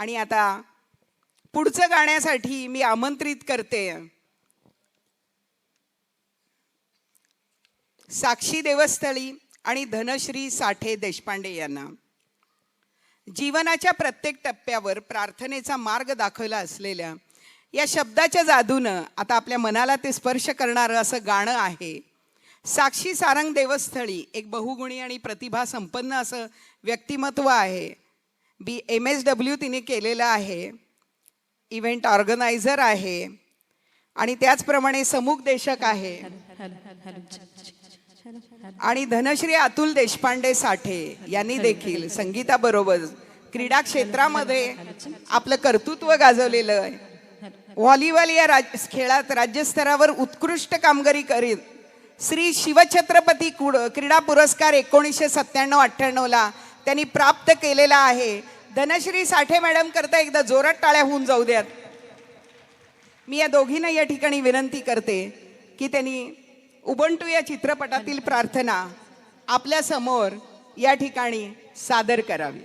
आणि आता पुढचं गाण्यासाठी मी आमंत्रित करते साक्षी देवस्थळी आणि धनश्री साठे देशपांडे यांना. जीवनाच्या प्रत्येक टप्प्यावर प्रार्थनेचा मार्ग दाखवला असलेल्या या शब्दाच्या जादूनं आता आपल्या मनाला ते स्पर्श करणारं असं गाणं आहे. साक्षी सारंग देवस्थळी एक बहुगुणी आणि प्रतिभा संपन्न असं व्यक्तिमत्व आहे. MSW तिने केलेलं आहे, इव्हेंट ऑर्गनायझर आहे आणि त्याचप्रमाणे समुपदेशक आहे. आणि धनश्री अतुल देशपांडे साठे यांनी देखील संगीताबरोबर क्रीडा क्षेत्रामध्ये आपलं कर्तृत्व गाजवलेलं आहे. व्हॉलीबॉल या खेळात राज्यस्तरावर उत्कृष्ट कामगिरी करीत श्री शिवछत्रपती क्रीडा पुरस्कार 1997-98 त्यांनी प्राप्त केलेला आहे. धनश्री साठे मॅडम करता एकदा जोरात टाळ्या होऊन जाऊ द्यात. मी या दोघींना या ठिकाणी विनंती करते की त्यांनी उबंटू या चित्रपटातील प्रार्थना आपल्या समोर या ठिकाणी सादर करावी.